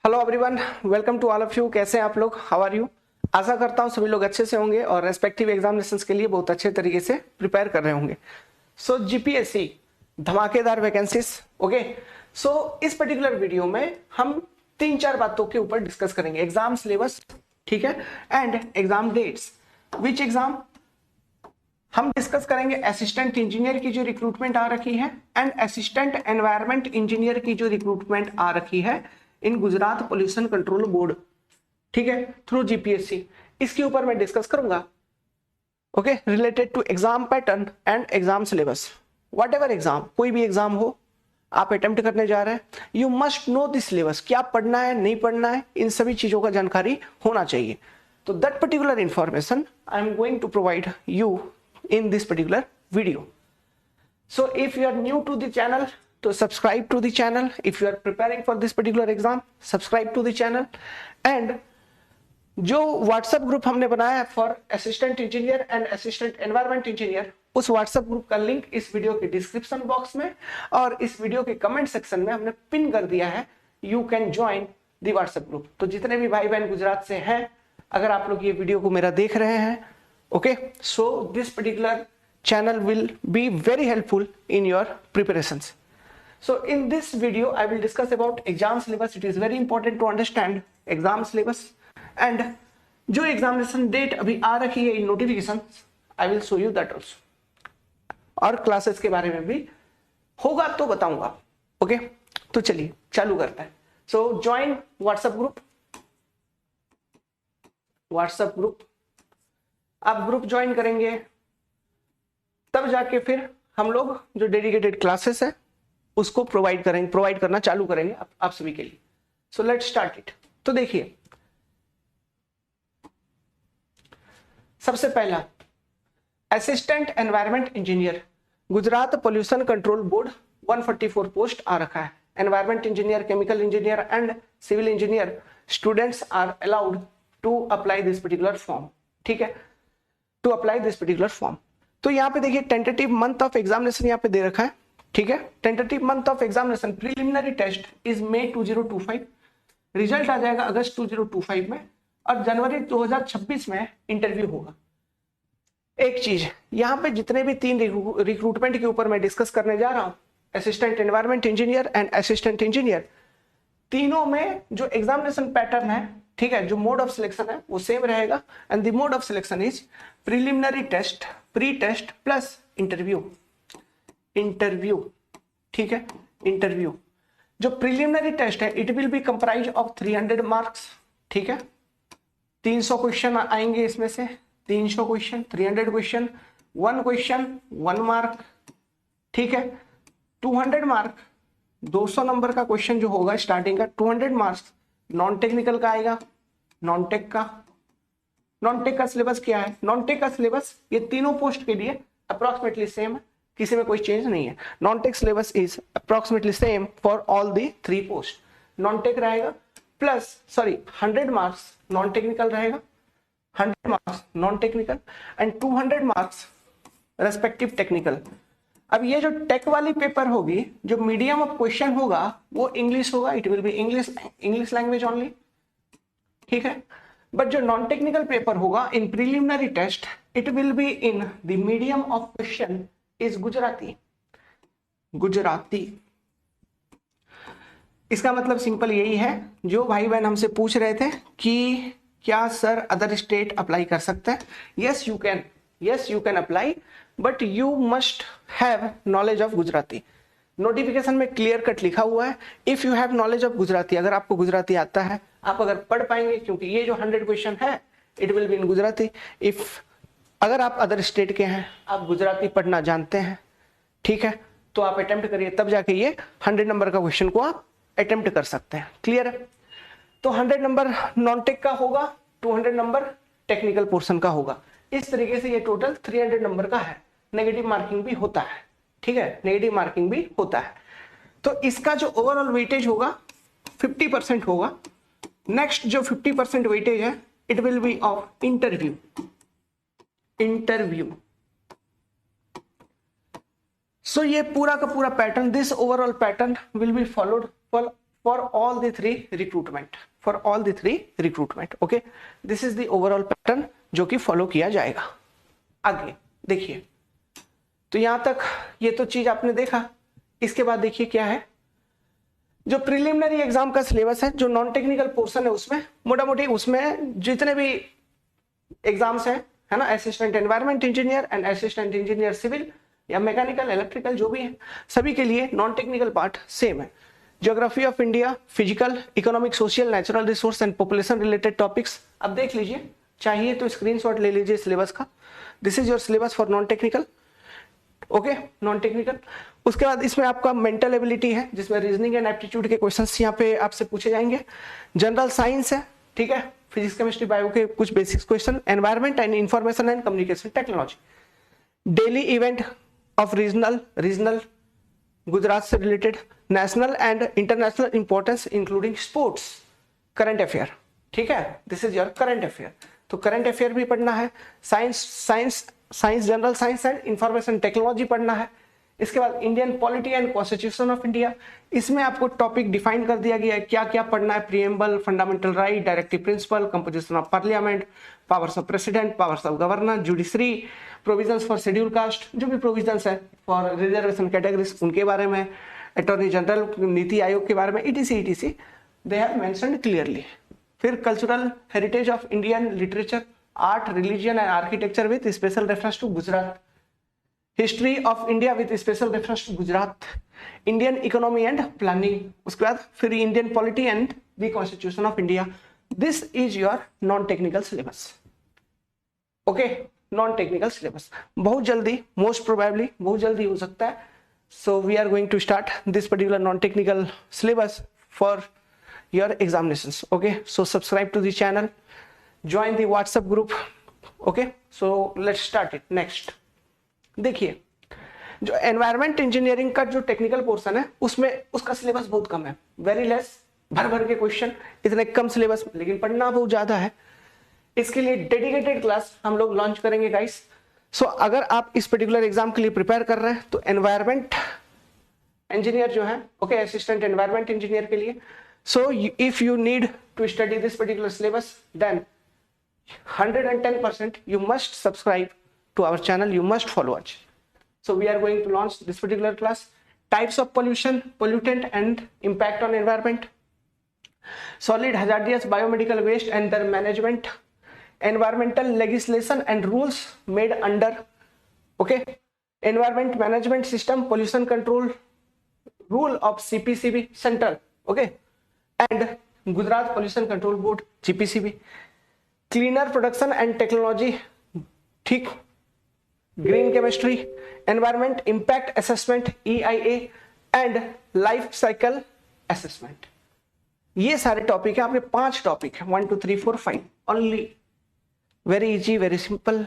Hello everyone, welcome to all of you. कैसे हैं आप लोग? How are you? आशा करता हूं सभी लोग अच्छे से होंगे और रेस्पेक्टिव एग्जामिनेशंस के लिए बहुत अच्छे तरीके से प्रिपेयर कर रहे होंगे। सो जीपीएससी धमाकेदार वैकेंसीज। ओके, सो इस पर्टिकुलर वीडियो में हम 3-4 बातों के ऊपर डिस्कस करेंगे। एग्जाम सिलेबस, ठीक है, and exam dates. Which exam हम डिस्कस करेंगे? असिस्टेंट इंजीनियर की जो रिक्रूटमेंट आ रखी है एंड असिस्टेंट एनवायरमेंट इंजीनियर की जो रिक्रूटमेंट आ रखी है in Gujarat pollution control board, ठीक है, थ्रू जीपीएससी। इसके ऊपर मैं डिस्कस करूंगा। Okay, related to exam pattern and exam syllabus. Whatever exam, कोई भी एग्जाम हो आप अटेम्प्ट करने जा रहे हैं, you must know this syllabus. क्या पढ़ना है, नहीं पढ़ना है, इन सभी चीजों का जानकारी होना चाहिए। तो that particular information I am going to provide you in this particular video. So if you are new to the channel, to subscribe to the channel. If you are preparing for this particular exam, subscribe to the channel. And जो WhatsApp group हमने बनाया है for assistant engineer and assistant environment engineer, उस WhatsApp group का link इस video के description box में और इस वीडियो के कमेंट सेक्शन में हमने पिन कर दिया है। You can join the WhatsApp group. तो जितने भी भाई बहन गुजरात से हैं, अगर आप लोग ये वीडियो को मेरा देख रहे हैं, okay, so this particular channel will be very helpful in your preparations. So in this video I will discuss about exam syllabus. It is very important to understand exam syllabus and जो examination date अभी आ रखी है in notifications, I will show you that also. और classes के बारे में भी होगा तो बताऊंगा। ओके, तो चलिए चालू करते हैं। So join WhatsApp group. WhatsApp group आप ग्रुप ज्वाइन करेंगे तब जाके फिर हम लोग जो डेडिकेटेड क्लासेस है उसको प्रोवाइड करना चालू करेंगे आप सभी के लिए। So let's start it. तो देखिए, सबसे पहला assistant environment engineer, Gujarat pollution control board 144 post आ रखा है। Environment engineer, chemical engineer and civil engineer students are allowed to apply this particular form, ठीक है, to apply this particular form. तो यहाँ पे देखिए टेंटेटिव मंथ ऑफ एग्जामिनेशन यहाँ पे दे रखा है, ठीक है। Tentative month of examination, preliminary test is May 2025, result आ जाएगा अगस्त 2025 में और जनवरी 2026 में इंटरव्यू होगा। एक चीज यहाँ पे जितने भी 3 रिक्रूटमेंट के ऊपर मैं डिस्कस करने जा रहा हूँ, assistant environment engineer and assistant engineer, तीनों में जो एग्जामिनेशन पैटर्न है, ठीक है, जो मोड ऑफ सिलेक्शन है वो सेम रहेगा। And the mode of selection is preliminary test, pre test plus interview. ठीक है, इंटरव्यू। जो प्रीलिमिनरी टेस्ट है it will be comprised of 300 marks, ठीक है। 300 क्वेश्चन आएंगे इसमें से, 300 क्वेश्चन, 300 क्वेश्चन, 1 क्वेश्चन 1 मार्क, ठीक है। 200 मार्क, 200 नंबर का क्वेश्चन जो होगा स्टार्टिंग का, 200 मार्क्स नॉन टेक्निकल का आएगा। नॉन टेक का सिलेबस क्या है? नॉन टेक का सिलेबस ये तीनों पोस्ट के लिए अप्रोक्सीमेटली सेम है, किसी में कोई चेंज नहीं है। Non tech syllabus is approximately same for all the 3 post. Non tech रहेगा प्लस 100 मार्क्स नॉन टेक्निकल रहेगा, 100 marks non technical and 200 marks respective technical. अब ये जो टेक वाली पेपर होगी, जो मीडियम ऑफ क्वेश्चन होगा वो इंग्लिश होगा, it will be English language only, ठीक है। बट जो नॉन टेक्निकल पेपर होगा in preliminary test, it will be in the medium of question is Gujarati. इसका मतलब सिंपल यही है, जो भाई बहन हमसे पूछ रहे थे कि क्या सर अदर स्टेट अप्लाई कर सकते हैं, yes you can apply, but you must have knowledge of Gujarati. Notification में क्लियर कट लिखा हुआ है, if you have knowledge of Gujarati, अगर आपको गुजराती आता है, आप अगर पढ़ पाएंगे, क्योंकि ये जो 100 क्वेश्चन है इट विल बी इन गुजराती। अगर आप अदर स्टेट के हैं, आप गुजराती पढ़ना जानते हैं, ठीक है, तो आप अटेम्प्ट करिए, तब जाके ये 100 नंबर का क्वेश्चन को आप अटेम्प्ट कर सकते हैं। क्लियर है? तो 100 नंबर नॉन टेक का होगा, 200 नंबर टेक्निकल पोर्शन का होगा। इस तरीके से ये टोटल 300 नंबर का है। नेगेटिव मार्किंग भी होता है, ठीक है, नेगेटिव मार्किंग भी होता है। तो इसका जो ओवरऑल वेटेज होगा 50% होगा। नेक्स्ट जो 50% वेटेज है it will be of interview. So ये पूरा का पूरा pattern, this overall pattern will be followed for all the three recruitment, for all the three recruitment. Okay, this is the overall pattern जो कि follow किया जाएगा। आगे देखिए, तो यहां तक ये तो चीज आपने देखा। इसके बाद देखिए क्या है, जो प्रिलिमिनरी एग्जाम का सिलेबस है, जो नॉन टेक्निकल पोर्शन है, उसमें मोटा मोटी उसमें जितने भी एग्जाम्स हैं, है ना, assistant environment engineer and assistant engineer civil या मैकेनिकल, इलेक्ट्रिकल, जो भी है, सभी के लिए नॉन टेक्निकल पार्ट सेम है। Geography of India, physical, economic, social, natural resource and population related topics. अब देख लीजिए, चाहिए तो स्क्रीनशॉट ले लीजिए सिलेबस का। This is your syllabus for non technical. Okay, non technical. उसके बाद इसमें आपका मेंटल एबिलिटी है, जिसमें रीजनिंग एंड एप्टीट्यूड के क्वेश्चंस यहाँ पे आपसे पूछे जाएंगे। जनरल साइंस है, ठीक है, फिजिक्स, केमिस्ट्री, बायो के कुछ basics question. Environment and information and communication technology. Daily event of regional Gujarat से related, national and international importance including sports, current affair, ठीक है, this is your current affair. तो current affair भी पढ़ना है। Science general science and information technology पढ़ना है। इसके बाद Indian polity and constitution of India, इसमें आपको टॉपिक डिफाइन कर दिया गया है, क्या क्या पढ़ना है। Preamble, fundamental right, directive principle, composition of parliament, powers of president, powers of governor, judiciary, provisions for schedule caste, जो भी प्रोविजंस है फॉर रिजर्वेशन कैटेगरीज, उनके बारे में, अटॉर्नी जनरल, नीति आयोग के बारे में, ETC they have mentioned clearly. फिर cultural heritage of Indian literature, art, religion and architecture with special reference to Gujarat. History of India with special reference to Gujarat. Indian economy and planning. उसके बाद फिर Indian polity and the constitution of India. This is your non technical syllabus. Okay, non technical syllabus बहुत जल्दी, most probably बहुत जल्दी हो सकता है। So we are going to start this particular non technical syllabus for your examinations. Okay, so subscribe to the channel, join the WhatsApp group. Okay, so let's start it. Next, देखिए, जो environment engineering का जो technical portion है, उसमें उसका syllabus बहुत कम है, very less, भर भर के क्वेश्चन, इतने कम सिलेबस, लेकिन पढ़ना बहुत ज्यादा है। इसके लिए डेडिकेटेड क्लास हम लोग लॉन्च करेंगे गाइस। सो अगर आप इस पर्टिकुलर एग्जाम के लिए प्रिपेयर कर रहे हैं, तो एनवायरमेंट इंजीनियर जो है, ओके, असिस्टेंट एनवायरमेंट इंजीनियर के लिए, so if you need to study this particular syllabus, then 110% you must subscribe to our channel, you must follow us. So we are going to launch this particular class. Types of pollution, pollutant and impact on environment, solid hazardous biomedical waste and their management, environmental legislation and rules made under, okay, environment management system, pollution control rule of CPCB central, okay, and Gujarat Pollution Control Board, GPCB, cleaner production and technology, ठीक, green chemistry, environment impact assessment, EIA and life cycle assessment. ये सारे topic है, आपके 5 topic है, 1 2 3 4 5 only. Very easy, very simple,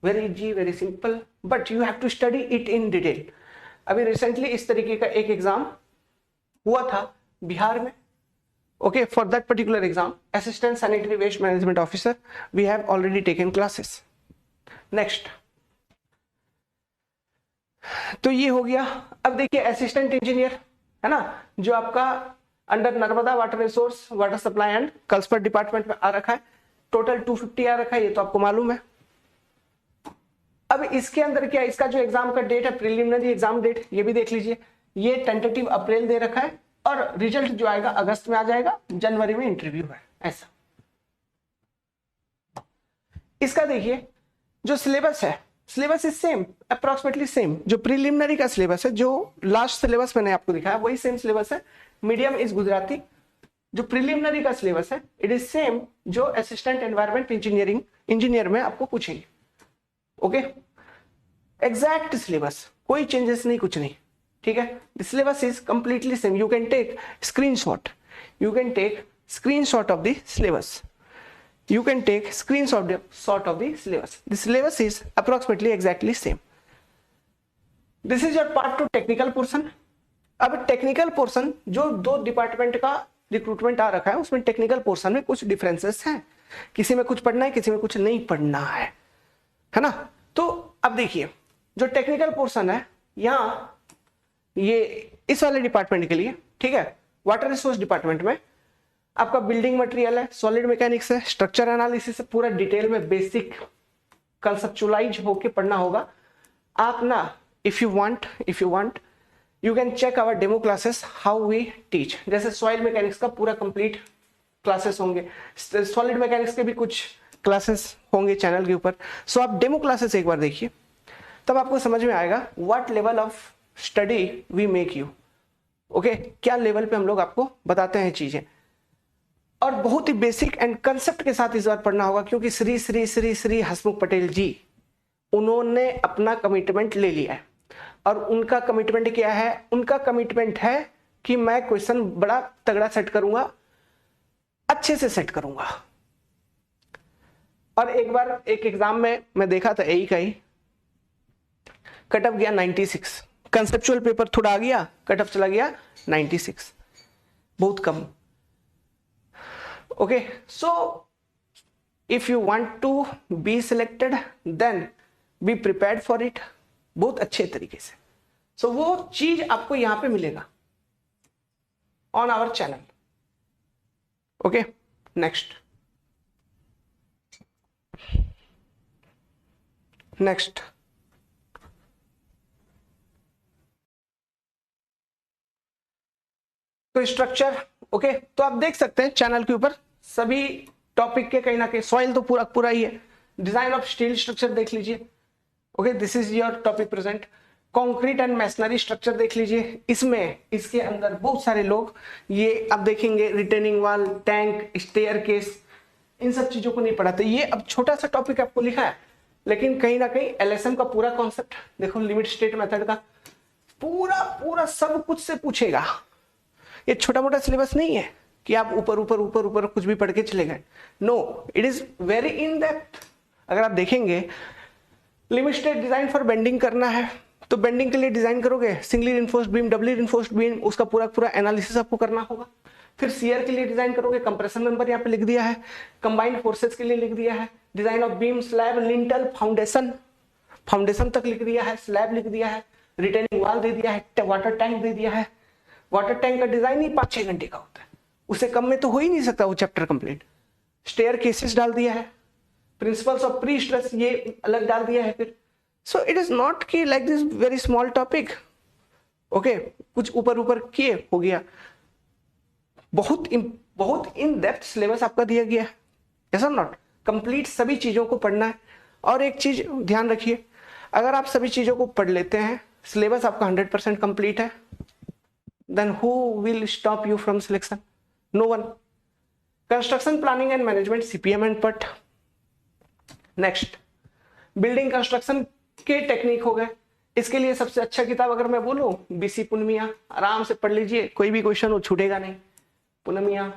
very easy, very simple, but you have to study it in detail. अभी recently इस तरीके का एक एग्जाम हुआ था बिहार में। Okay, for that particular exam, assistant sanitary waste management officer, we have already taken classes. Next, तो ये हो गया। अब देखिए असिस्टेंट इंजीनियर है ना, जो आपका under Narmada water resource, water supply and Kalpasar department में आ रखा है। टोटल 250 आ रखा है, ये तो आपको मालूम है। अब इसके अंदर क्या, इसका जो एग्जाम का डेट है, प्रिलिमिनरी एग्जाम डेट, ये भी देख लीजिए। ये टेंटेटिव अप्रैल दे रखा है और रिजल्ट जो आएगा अगस्त में आ जाएगा, जनवरी में इंटरव्यू है, ऐसा। इसका देखिए जो सिलेबस है, syllabus is same, approximately same. जो प्रीलिमिनरी का सिलेबस है, जो लास्ट सिलेबस मैंने आपको दिखाया, वही सेम सिलेबस है। Medium is Gujarati. जो प्रीलिमिनरी का सिलेबस है, इट इज सेम जो असिस्टेंट एनवायरमेंट इंजीनियर में आपको पूछेंगे। ओके, एग्जैक्ट सिलेबस, कोई चेंजेस नहीं, कुछ नहीं, ठीक है। The syllabus is completely same. You can take screenshot, you can take screenshot of the syllabus, you can take screenshot of the syllabus. The syllabus is approximately exactly same. This is your part 2 technical portion. अब technical portion जो 2 department का recruitment आ रखा है, उसमें technical portion में कुछ differences हैं, किसी में कुछ पढ़ना है, किसी में कुछ नहीं पढ़ना है ना। तो अब देखिए जो टेक्निकल पोर्शन है, यहाँ ये इस वाले डिपार्टमेंट के लिए, ठीक है, वाटर रिसोर्स डिपार्टमेंट में आपका बिल्डिंग मटेरियल है, सॉलिड मैकेनिक्स है, स्ट्रक्चर एनालिसिस है, पूरा डिटेल में बेसिक कंसेप्चुअलाइज होके पढ़ना होगा आप ना। If you want you can check our demo classes how we teach. जैसे सॉइल मैकेनिक्स का पूरा कंप्लीट क्लासेस होंगे, सॉलिड मैकेनिक्स के भी कुछ क्लासेस होंगे चैनल के ऊपर। सो आप डेमो क्लासेस एक बार देखिए, तब आपको समझ में आएगा what level of study we make you. Okay, क्या लेवल पे हम लोग आपको बताते हैं चीजें, और बहुत ही बेसिक एंड कंसेप्ट के साथ इस बार पढ़ना होगा, क्योंकि श्री श्री श्री श्री हसमुख पटेल जी उन्होंने अपना कमिटमेंट ले लिया है। और उनका कमिटमेंट क्या है? उनका कमिटमेंट है कि मैं क्वेश्चन बड़ा तगड़ा सेट करूंगा, अच्छे से सेट करूंगा। और एक बार एक एग्जाम में मैं देखा था एई का ही, कट ऑफ गया 96, कंसेप्चुअल पेपर थोड़ा आ गया, कट ऑफ चला गया 96, बहुत कम। Okay, so if you want to be selected then be prepared for it, बहुत अच्छे तरीके से। सो वो चीज आपको यहां पे मिलेगा on our channel. Okay, next तो स्ट्रक्चर। ओके, तो आप देख सकते हैं चैनल के ऊपर सभी टॉपिक के कहीं ना कहीं, सॉइल तो पूरा पूरा ही है, डिजाइन ऑफ स्टील स्ट्रक्चर देख लीजिए। Okay, this is your topic present. Concrete and masonry structure देख लीजिए, इसमें इसके अंदर बहुत सारे लोग, ये आप देखेंगे रिटेनिंग वॉल, टैंक, स्टेयरकेस, इन सब चीजों को नहीं पढ़ाते। ये अब छोटा सा टॉपिक आपको लिखा है, लेकिन कहीं ना कहीं एलएसएम का पूरा कॉन्सेप्ट देखो, लिमिट स्टेट मेथड का पूरा पूरा सब कुछ से पूछेगा। ये छोटा मोटा सिलेबस नहीं है कि आप ऊपर ऊपर ऊपर ऊपर कुछ भी पढ़ के चले गए। No, it is very in depth. अगर आप देखेंगे limit state design for bending करना है, तो बेंडिंग के लिए डिजाइन करोगे singly reinforced beam, doubly reinforced beam, उसका पूरा पूरा एनालिसिस आपको करना होगा। फिर सीयर के लिए डिजाइन करोगे, कंप्रेशन मेंबर यहाँ पे लिख दिया है, कंबाइंड फोर्सेस के लिए लिख दिया है, design of beam, slab, lintel, foundation तक लिख दिया है, स्लैब लिख दिया है, रिटेनिंग वॉल दे दिया है, वाटर टैंक दे दिया है। वाटर टैंक का डिजाइन ही 5-6 घंटे का होता है, उससे कम में तो हो ही नहीं सकता वो चैप्टर कंप्लीट। स्टेयर केसेस डाल दिया है, प्रिंसिपल्स ऑफ प्री स्ट्रेस ये अलग डाल दिया है फिर। सो इट इज नॉट कि like this very small topic. Okay, कुछ ऊपर ऊपर किए हो गया, बहुत इन डेप्थ सिलेबस आपका दिया गया है, ऐसा नॉट कंप्लीट सभी चीजों को पढ़ना है। और एक चीज ध्यान रखिए, अगर आप सभी चीजों को पढ़ लेते हैं, सिलेबस आपका 100% कंप्लीट है, then who will stop you from selection? No one. Construction planning and management, CPM and PERT. Next, building construction के टेक्निक हो गए। इसके लिए सबसे अच्छा किताब अगर मैं बोलूं, बीसी पुनमिया, आराम से पढ़ लीजिए, कोई भी क्वेश्चन वो छूटेगा नहीं। Punamia,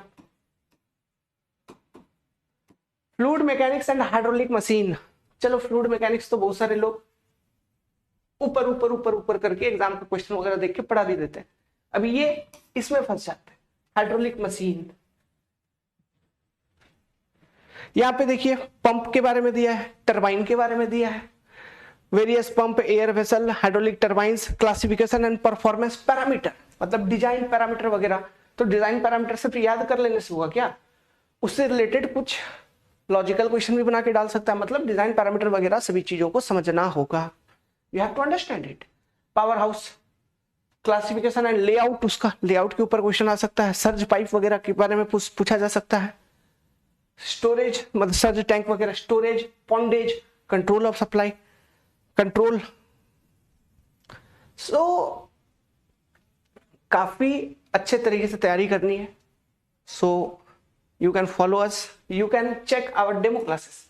fluid mechanics and hydraulic machine. चलो, फ्लूइड मैकेनिक्स तो बहुत सारे लोग ऊपर ऊपर ऊपर ऊपर करके एग्जाम का क्वेश्चन वगैरह देख के पढ़ा भी देते हैं, अभी ये इसमें फंस जाते हैं। हाइड्रोलिक मशीन, यहां पे देखिए पंप के बारे में दिया है, टरबाइन के बारे में दिया है, various pump, air vessel, hydraulic turbines, classification and performance parameter, मतलब डिजाइन पैरामीटर वगैरह। तो डिजाइन पैरामीटर सिर्फ याद कर लेने से होगा क्या? उससे रिलेटेड कुछ लॉजिकल क्वेश्चन भी बना के डाल सकता है। मतलब डिजाइन पैरामीटर वगैरह सभी चीजों को समझना होगा, you have to understand it. Power house, classification and layout, उसका लेआउट के ऊपर क्वेश्चन आ सकता है। सर्ज पाइप वगैरह के बारे में पूछा जा सकता है। स्टोरेज, मतलब सर्ज टैंक वगैरह, storage, pondage, control of supply, control. So काफी अच्छे तरीके से तैयारी करनी है। So you can follow us, you can check our demo classes.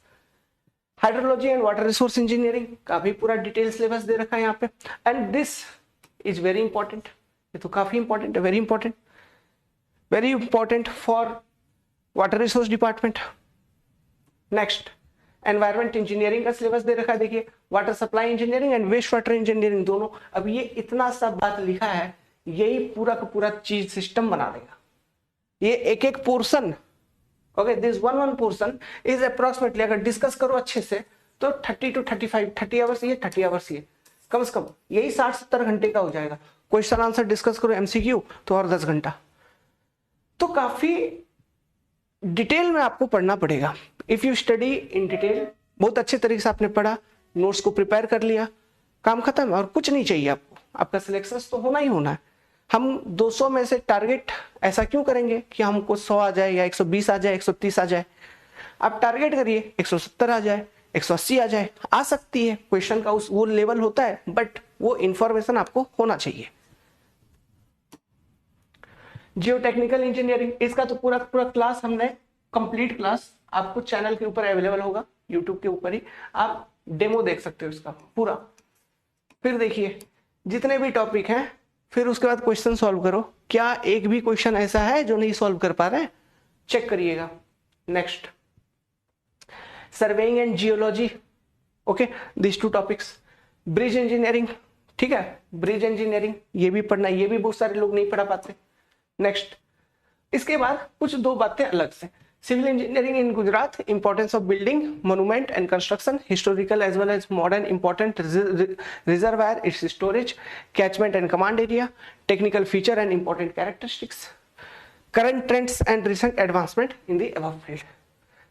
Hydrology and water resource engineering का भी पूरा डिटेल सिलेबस दे रखा है यहाँ पे। And this is very important, ये तो काफी इंपॉर्टेंट है, very important for water resource department. Next, environment engineering का सिलेबस दे रखा है, देखिए water supply engineering and waste water engineering दोनों। अब ये इतना सब बात लिखा है, यही पूरा का पूरा चीज सिस्टम बना देगा। ये एक एक portion, okay, this one portion is approximately, अगर डिस्कस करो अच्छे से तो 30 to 35, 30 आवर्स ये, 30 आवर्स ये, कम से कम यही 60-70 घंटे का हो जाएगा। क्वेश्चन आंसर डिस्कस करो एमसीक्यू तो और 10 घंटा। तो काफी डिटेल में आपको पढ़ना पड़ेगा। If you study in detail, बहुत अच्छे तरीके से आपने पढ़ा, नोट्स को प्रिपेयर कर लिया, काम खत्म और कुछ नहीं चाहिए आपको। आपका सिलेक्शन तो होना ही होना है। हम 200 में से टारगेट ऐसा क्यों करेंगे कि हमको 100 आ जाए या 120 आ जाए, 130 आ जाए। आप टारगेट करिए 170 आ जाए, 180 आ जाए, आ सकती है, क्वेश्चन का उस वो लेवल होता है, बट वो इंफॉर्मेशन आपको होना चाहिए। जियो टेक्निकल इंजीनियरिंग, इसका तो पूरा पूरा क्लास हमने, कंप्लीट क्लास आपको चैनल के ऊपर अवेलेबल होगा, यूट्यूब के ऊपर ही आप डेमो देख सकते हो इसका पूरा। फिर देखिए जितने भी टॉपिक हैं, फिर उसके बाद क्वेश्चन सॉल्व करो। क्या एक भी क्वेश्चन ऐसा है जो नहीं सॉल्व कर पा रहे हैं, चेक करिएगा। Next, surveying and geology, okay, this 2 topics. Bridge engineering, ठीक है, ब्रिज इंजीनियरिंग ये भी पढ़ना, ये भी बहुत सारे लोग नहीं पढ़ा पाते। नेक्स्ट, इसके बाद कुछ 2 बातें अलग से, civil engineering in Gujarat, importance of building, monument and construction, historical as well as modern important reservoir, its storage, catchment and command area, technical feature and important characteristics, current trends and recent advancement in the above field.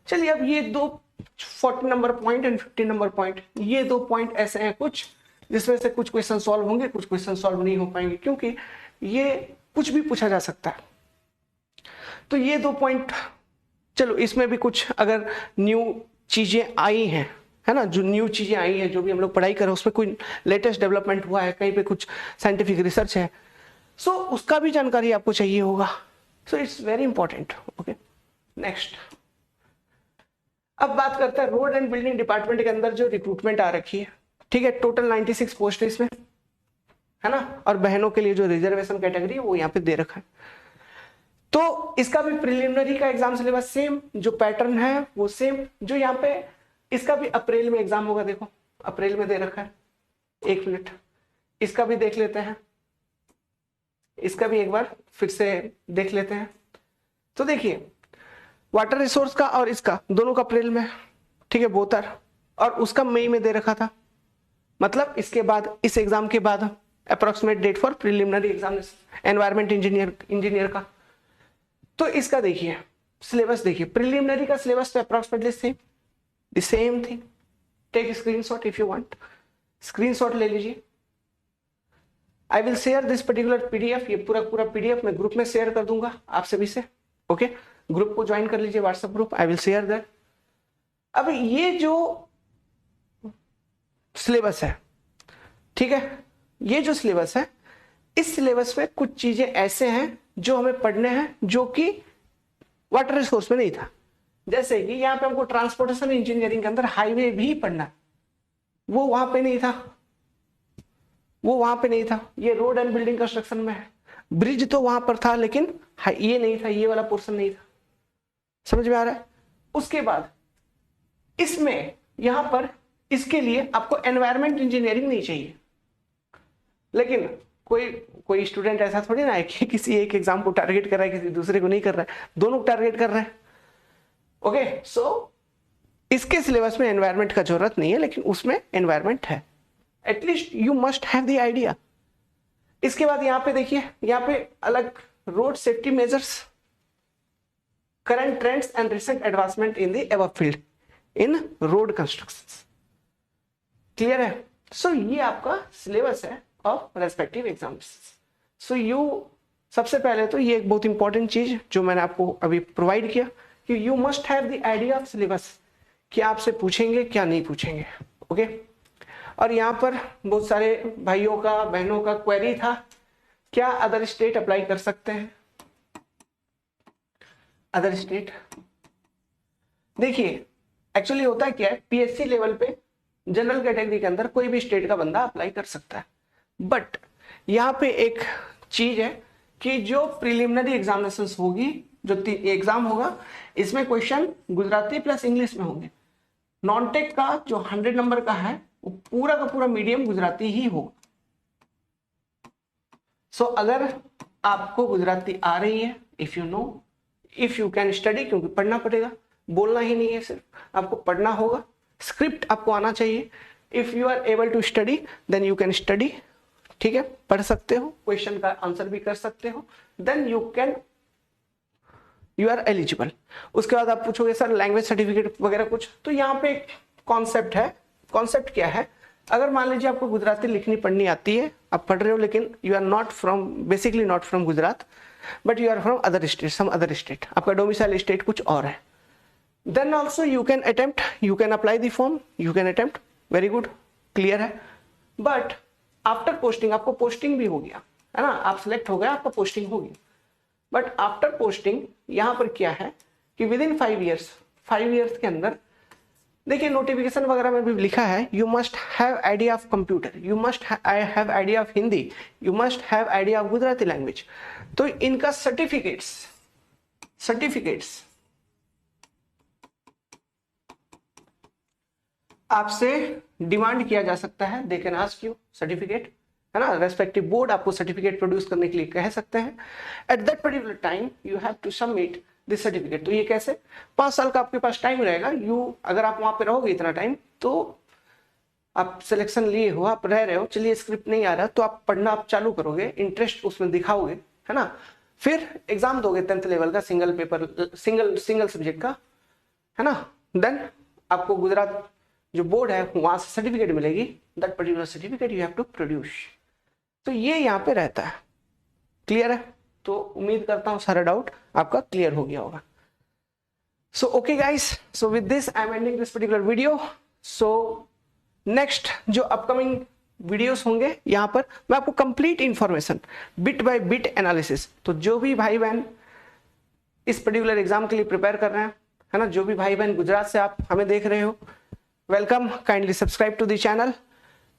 चलिए अब ये 2 40 number point and 50 number point, ये 2 point ऐसे हैं कुछ जिसमें से कुछ क्वेश्चन सॉल्व होंगे, कुछ क्वेश्चन सॉल्व नहीं हो पाएंगे, क्योंकि ये कुछ भी पूछा जा सकता है। तो ये 2 पॉइंट, चलो इसमें भी कुछ अगर न्यू चीजें आई हैं, है ना, जो न्यू चीजें आई हैं, जो भी हम लोग पढ़ाई कर रहे हैं उसमें कोई लेटेस्ट डेवलपमेंट हुआ है, कहीं पे कुछ साइंटिफिक रिसर्च है, सो उसका भी जानकारी आपको चाहिए होगा। So it's very important. Okay, next, अब बात करते हैं रोड एंड बिल्डिंग डिपार्टमेंट के अंदर जो रिक्रूटमेंट आ रखी है, ठीक है, टोटल 96 पोस्ट है इसमें, है ना, और बहनों के लिए जो रिजर्वेशन कैटेगरी है वो यहाँ पे दे रखा है। तो इसका भी प्रिलिमिनरी का एग्जाम सिलेबस सेम, जो पैटर्न है वो सेम, जो यहाँ पे इसका भी अप्रैल में एग्जाम होगा, देखो अप्रैल में दे रखा है। 1 मिनट, इसका भी देख लेते हैं, इसका भी एक बार फिर से देख लेते हैं। तो देखिए वाटर रिसोर्स का और इसका दोनों का अप्रैल में, ठीक है, बोतर, और उसका मई में दे रखा था, मतलब इसके बाद, इस एग्जाम के बाद approximate date for preliminary examination environment engineer का। तो इसका देखिए सिलेबस, देखिए प्रिलिमिनरी का सिलेबस तो approximately same thing. Take screenshot if you want, screenshot ले लीजिए। I will share this particular PDF, ये पूरा पूरा पीडीएफ मैं ग्रुप में शेयर कर दूंगा आप सभी से। ओके, ग्रुप को ज्वाइन कर लीजिए, WhatsApp group, I will share that. अब ये जो सिलेबस है, ठीक है, ये जो सिलेबस है, इस सिलेबस में कुछ चीजें ऐसे हैं जो हमें पढ़ने हैं, जो कि वाटर रिसोर्स में नहीं था। जैसे कि यहाँ पे हमको ट्रांसपोर्टेशन इंजीनियरिंग के अंदर हाईवे भी पढ़ना है, वो वहां पे नहीं था, वो वहां पे नहीं था। ये रोड एंड बिल्डिंग कंस्ट्रक्शन में है। ब्रिज तो वहां पर था, लेकिन ये नहीं था, ये वाला पोर्शन नहीं था। समझ में आ रहा है? उसके बाद इसमें यहां पर इसके लिए आपको एनवायरमेंट इंजीनियरिंग नहीं चाहिए, लेकिन कोई स्टूडेंट ऐसा थोड़ी ना है कि किसी एक एग्जाम को टारगेट कर रहा है, किसी दूसरे को नहीं कर रहा है, दोनों को टारगेट कर रहे हैं। ओके, सो इसके सिलेबस में एनवायरमेंट का जरूरत नहीं है, लेकिन उसमें एनवायरमेंट है। At least you must have the idea. इसके बाद यहां पे देखिए, यहां पे अलग road safety measures, current trends and recent advancement in the above field in road construction. Clear है? सो ये आपका सिलेबस है of respective exams. So you, सबसे पहले तो ये एक बहुत इंपॉर्टेंट चीज जो मैंने आपको अभी प्रोवाइड किया कि you must have the idea of syllabus, कि आपसे पूछेंगे क्या नहीं पूछेंगे। ओके, और यहाँ पर बहुत सारे भाइयों का, बहनों का क्वेरी था, क्या अदर स्टेट अप्लाई कर सकते हैं? अदर स्टेट, देखिए एक्चुअली होता है क्या है, पीएससी लेवल पे जनरल कैटेगरी के अंदर कोई भी स्टेट का बंदा अप्लाई कर सकता है, बट यहाँ पे एक चीज है कि जो प्रिलिमिनरी एग्जामिनेशन होगी, जो एग्जाम होगा, इसमें क्वेश्चन गुजराती प्लस इंग्लिश में होंगे। नॉन टेक का जो 100 नंबर का है वो पूरा का पूरा मीडियम गुजराती ही होगा। सो अगर आपको गुजराती आ रही है, if you know, if you can study, क्योंकि पढ़ना पड़ेगा, बोलना ही नहीं है, सिर्फ आपको पढ़ना होगा, स्क्रिप्ट आपको आना चाहिए। If you are able to study then you can study, ठीक है, पढ़ सकते हो, क्वेश्चन का आंसर भी कर सकते हो, then you can you are eligible. उसके बाद आप पूछोगे सर लैंग्वेज सर्टिफिकेट वगैरह कुछ, तो यहाँ पे एक कॉन्सेप्ट है। कॉन्सेप्ट क्या है, अगर मान लीजिए आपको गुजराती लिखनी पढ़नी आती है, आप पढ़ रहे हो, लेकिन you are not from, basically not from Gujarat, but you are from other state, some other state, आपका डोमिसाइल स्टेट कुछ और है, then also you can attempt, you can apply the form, you can attempt, very good, clear है। But after posting, आपको posting भी हो गया है ना, आप सिलेक्ट हो गए, आपका पोस्टिंग होगी, बट आफ्टर पोस्टिंग यहां पर क्या है कि विद इन 5 ईयर्स, 5 ईयर्स के अंदर, देखिए नोटिफिकेशन वगैरह में भी लिखा है, you must have idea of computer, you must have idea of Hindi, you must have idea of Gujarati language. तो इनका सर्टिफिकेट्स आपसे डिमांड किया जा सकता है, they can ask you certificate, है ना, रेस्पेक्टिव बोर्ड आपको सर्टिफिकेट प्रोड्यूस करने के लिए कह सकते हैं। At that particular time you have to submit this certificate. तो ये कैसे, 5 साल का आपके पास टाइम रहेगा, अगर आप वहां पे रहोगे इतना टाइम, तो आप सिलेक्शन लिए हो, आप रह रहे हो, चलिए स्क्रिप्ट नहीं आ रहा, तो आप पढ़ना आप चालू करोगे, इंटरेस्ट उसमें दिखाओगे, है ना, फिर एग्जाम दोगे 10th लेवल का, सिंगल पेपर, सिंगल सब्जेक्ट का, है ना, देन आपको गुजरात जो बोर्ड है वहां से सर्टिफिकेट मिलेगी, that particular certificate you have to produce. तो ये यहाँ पे रहता है, क्लियर है। तो उम्मीद करता हूं सारा डाउट आपका क्लियर हो गया होगा। So okay guys, so with this I am ending this particular video. So next जो अपकमिंग वीडियोस होंगे, यहाँ पर मैं आपको complete information, bit by bit analysis, तो जो भी भाई बहन इस पर्टिकुलर एग्जाम के लिए प्रिपेयर कर रहे हैं, है ना, जो भी भाई बहन गुजरात से आप हमें देख रहे हो, welcome, kindly subscribe to the channel.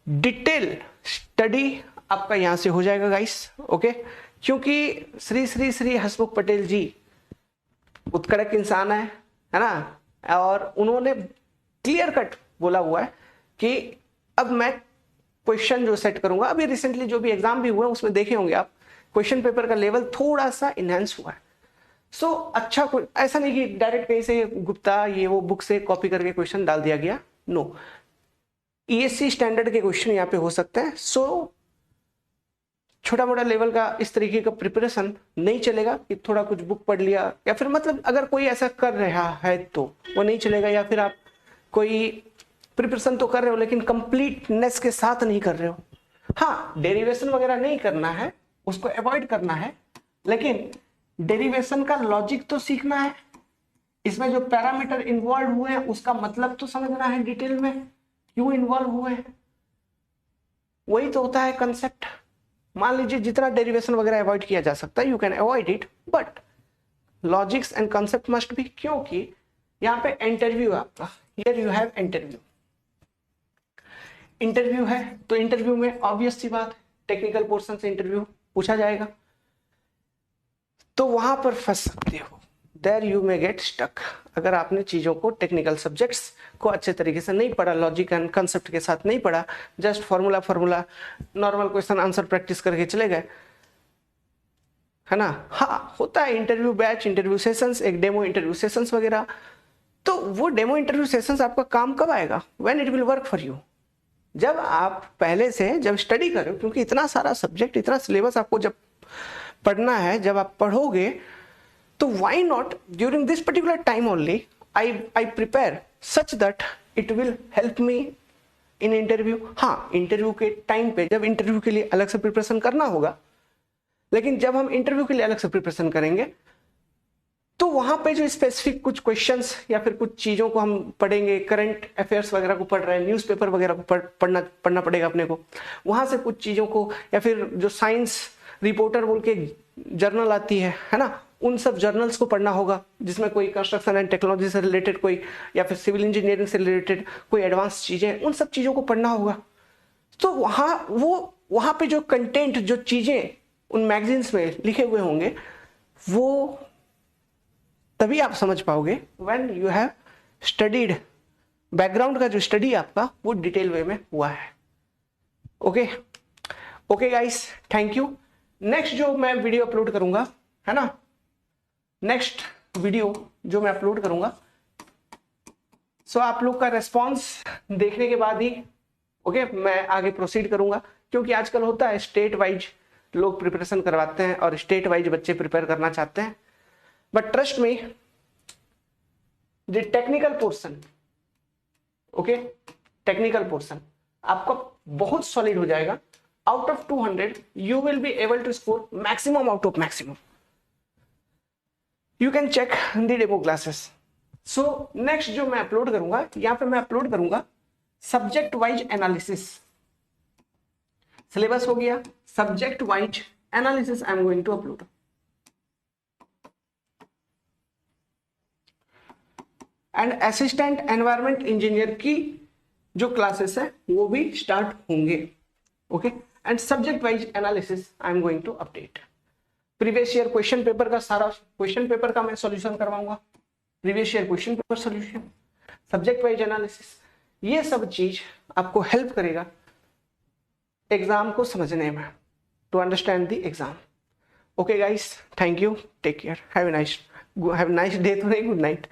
Detail study आपका यहां से हो जाएगा गाइस, ओके, क्योंकि श्री हसमुख पटेल जी उत्कड़क इंसान है ना, और उन्होंने क्लियर कट बोला हुआ है कि अब मैं क्वेश्चन जो सेट करूंगा, अभी रिसेंटली जो भी एग्जाम भी हुआ है उसमें देखे होंगे आप, क्वेश्चन पेपर का लेवल थोड़ा सा इनहेंस हुआ है। सो अच्छा, ऐसा नहीं कि डायरेक्ट कहीं से गुप्ता ये वो बुक से कॉपी करके क्वेश्चन डाल दिया गया, नो, ESC स्टैंडर्ड के क्वेश्चन यहाँ पे हो सकते हैं। सो छोटा मोटा लेवल का इस तरीके का प्रिपरेशन नहीं चलेगा कि थोड़ा कुछ बुक पढ़ लिया, या फिर मतलब अगर कोई ऐसा कर रहा है तो वो नहीं चलेगा, या फिर आप कोई प्रिपरेशन तो कर रहे हो लेकिन कंप्लीटनेस के साथ नहीं कर रहे हो। हाँ, डेरिवेशन वगैरह नहीं करना है, उसको अवॉइड करना है, लेकिन डेरिवेशन का लॉजिक तो सीखना है, इसमें जो पैरामीटर इन्वॉल्व हुए हैं उसका मतलब तो समझना है, डिटेल में क्यों इन्वॉल्व हुए हैं, वही तो होता है कंसेप्ट। मान लीजिए जितना डेरिवेशन वगैरह अवॉइड किया जा सकता है, you can avoid it, but logics and concept must be, क्योंकि यहाँ पे इंटरव्यू है आपका, हियर यू हैव इंटरव्यू है, तो इंटरव्यू में ऑब्वियस सी बात, टेक्निकल पोर्शन से इंटरव्यू पूछा जाएगा, तो वहां पर फंस सकते हो, there you may get stuck. अगर आपने चीजों को, टेक्निकल सब्जेक्ट्स को अच्छे तरीके से नहीं पढ़ा, लॉजिक एंड कंसेप्ट के साथ नहीं पढ़ा, just formula normal question answer practice करके चले गए, है ना। हाँ, होता है इंटरव्यू बैच, इंटरव्यू सेशंस, एक डेमो इंटरव्यू सेशंस वगैरह, तो वो डेमो इंटरव्यू सेशंस आपका काम कब आएगा, when it will work for you, जब आप पहले से जब स्टडी करो, क्योंकि इतना सारा सब्जेक्ट, इतना सिलेबस आपको जब पढ़ना है, जब आप पढ़ोगे, तो why not during this particular time only I prepare such that it will help me in interview। हाँ, इंटरव्यू के टाइम पे जब इंटरव्यू के लिए अलग से प्रिपरेशन करना होगा, लेकिन जब हम इंटरव्यू के लिए अलग से प्रिपरेशन करेंगे तो वहां पे जो स्पेसिफिक कुछ क्वेश्चंस या फिर कुछ चीजों को हम पढ़ेंगे, करंट अफेयर्स वगैरह को पढ़ रहे हैं, न्यूज़पेपर वगैरह को पढ़ना पड़ेगा अपने को, वहां से कुछ चीजों को, या फिर जो साइंस रिपोर्टर बोल के जर्नल आती है ना, उन सब जर्नल्स को पढ़ना होगा, जिसमें कोई कंस्ट्रक्शन एंड टेक्नोलॉजी से रिलेटेड कोई, या फिर सिविल इंजीनियरिंग से रिलेटेड कोई एडवांस चीजें, उन सब चीजों को पढ़ना होगा। तो वहां पे जो कंटेंट, जो चीजें उन मैगजीन्स में लिखे हुए होंगे, वो तभी आप समझ पाओगे when you have studied, background का जो स्टडी आपका वो डिटेल वे में हुआ है। Okay guys, thank you. Next जो मैं वीडियो अपलोड करूंगा, है ना, नेक्स्ट वीडियो जो मैं अपलोड करूंगा, सो आप लोग का रेस्पॉन्स देखने के बाद ही मैं आगे प्रोसीड करूंगा, क्योंकि आजकल होता है स्टेट वाइज लोग प्रिपरेशन करवाते हैं और स्टेट वाइज बच्चे प्रिपेयर करना चाहते हैं, but trust me, the technical portion, okay, technical portion आपका बहुत सॉलिड हो जाएगा. Out of 200 you will be able to score maximum out of maximum. You can check the demo classes. So next जो मैं upload करूंगा, यहां पे मैं अपलोड करूंगा सब्जेक्ट वाइज एनालिसिस. सिलेबस हो गया, subject wise analysis I am going to upload. And assistant environment engineer की जो क्लासेस है वो भी स्टार्ट होंगे. Okay, and subject wise analysis I am going to update. Previous year question paper का सारा क्वेश्चन पेपर का मैं सॉल्यूशन करवाऊंगा. Previous year question paper solution, subject wise analysis, ये सब चीज आपको हेल्प करेगा एग्जाम को समझने में, to understand the exam. Okay guys, thank you, take care, have a nice day तो नहीं, गुड नाइट.